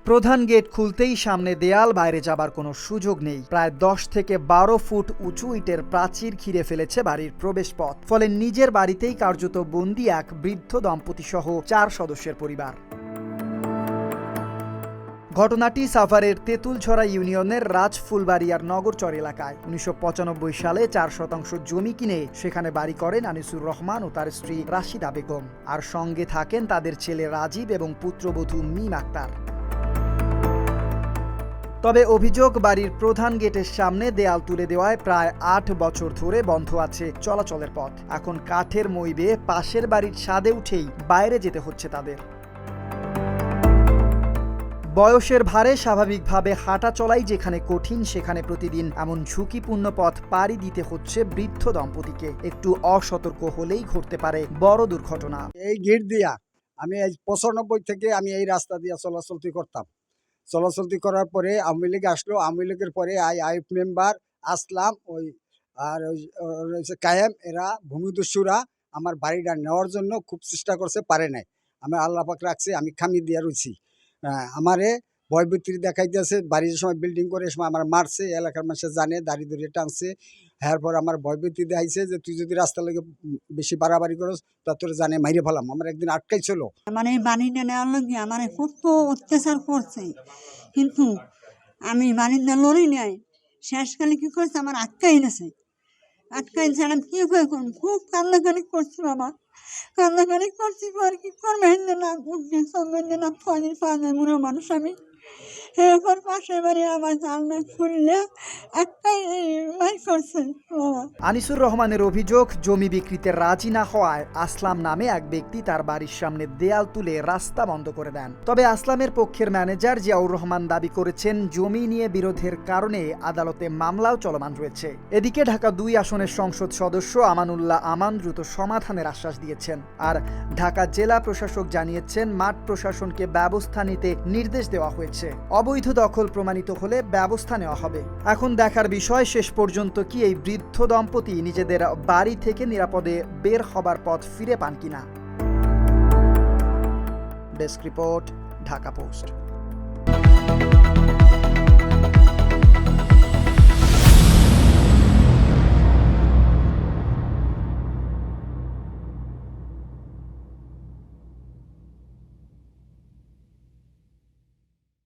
প্রধান গেট খুলতেই সামনে দেয়াল, বাইরে যাবার কোনো সুযোগ নেই। প্রায় 10 থেকে 12 ফুট উঁচু ইটের প্রাচীর ঘিরে ফেলেছে বাড়ির প্রবেশপথ। ফলে নিজের বাড়িতেই কার্যত বন্দী এক বৃদ্ধ দম্পতি সহ 4 সদস্যের পরিবার। ঘটনাটি সাভারের তেঁতুলছড়া ইউনিয়নের রাজফুলবাড়িয়ার নগরচর এলাকায়। 1995 সালে 4 শতাংশ জমি কিনে সেখানে বাড়ি করেন আনিসুর রহমান ও তার স্ত্রী রাশিদা বেগম। আর সঙ্গে থাকেন তাদের ছেলে রাজীব এবং পুত্রবধূ মিম আক্তার। তবে অভিযোগ, বাড়ির প্রধান গেটের সামনে দেয়াল তুলে দেওয়ায় প্রায় 8 বছর ধরে বন্ধ আছে চলাচলের পথ। এখন কাঠের মই বেয়ে পাশের বাড়ির ছাদে উঠেই বাইরে যেতে হচ্ছে তাদের। বয়সের ভারে স্বাভাবিকভাবে হাঁটা চলাই যেখানে কঠিন, সেখানে প্রতিদিন এমন ঝুঁকিপূর্ণ পথ পাড়ি দিতে হচ্ছে বৃদ্ধ দম্পতিকে। একটু অসতর্ক হলেই ঘটতে পারে বড় দুর্ঘটনা। এই গেট দিয়া আমি 95 থেকে আমি এই রাস্তা দিয়া চলাচলতি করতাম। চলাচলতি করার পরে আওয়ামী লীগ আসলো। আওয়ামী লীগের পরে আইএফ মেম্বার আসলাম, কায়েম, এরা ভূমিদস্যুরা আমার বাড়িটা নেওয়ার জন্য খুব চেষ্টা করছে, পারে নাই। আমি আল্লাহ পাক রাখছি, আমি খামি দিয়া রয়েছি। আমারে ভয়ভীতি দেখাইতেছে। বাড়ির সময় বিল্ডিং করে সময় আমার মারছে, এলাকার মানুষ জানে, দাড়ি ধরে টানছে। এরপর আমার ভয়ভীতি দেখাইছে যে তুই যদি রাস্তা লেগে বেশি বাড়াবাড়ি করস তা তোর জানে মাইরে ফেলাম। আমার একদিন আটকাইছিল। মানে বাণিজ্য নেওয়ার লোক আমার কত অত্যাচার করছে, কিন্তু আমি বাণিজ্য লড়ি নাই। শেষকালে কি করছে, আমার আটকাই নেছে। আটকাই ছাড়া কি করে করুন, খুব কান্নাকানি করছি বাবা, কান্নাকানি করছি। পর কি করবে, না উঠে সঙ্গে না ফলের পাওয়া মনে মানুষ আমি। এরপর পাশের বাড়ি আমার জানলা খুললে একটাই বাড়ি করছে বাবা। আনিসুর রহমানের অভিযোগ, জমি বিক্রিতে রাজি না হওয়ায় আসলাম নামে এক ব্যক্তি তার বাড়ির সামনে দেয়াল তুলে রাস্তা বন্ধ করে দেন। তবে আসলামের পক্ষের ম্যানেজার জিয়াউর রহমান দাবি করেছেন, জমি নিয়ে বিরোধের কারণে আদালতে মামলাও চলমান রয়েছে। এদিকে ঢাকা 2 আসনের সংসদ সদস্য আমানুল্লাহ আমান দ্রুত সমাধানের আশ্বাস দিয়েছেন। আর ঢাকা জেলা প্রশাসক জানিয়েছেন, মাঠ প্রশাসনকে ব্যবস্থা নিতে নির্দেশ দেওয়া হয়েছে। অবৈধ দখল প্রমাণিত হলে ব্যবস্থা নেওয়া হবে। এখন দেখার বিষয়, শেষ পর্যন্ত কি এই বৃদ্ধ দম্পতি নিজেদের বাড়ি থেকে নিরাপদে বের হবার পথ ফিরে পান কিনা। Desk report, Dhaka post.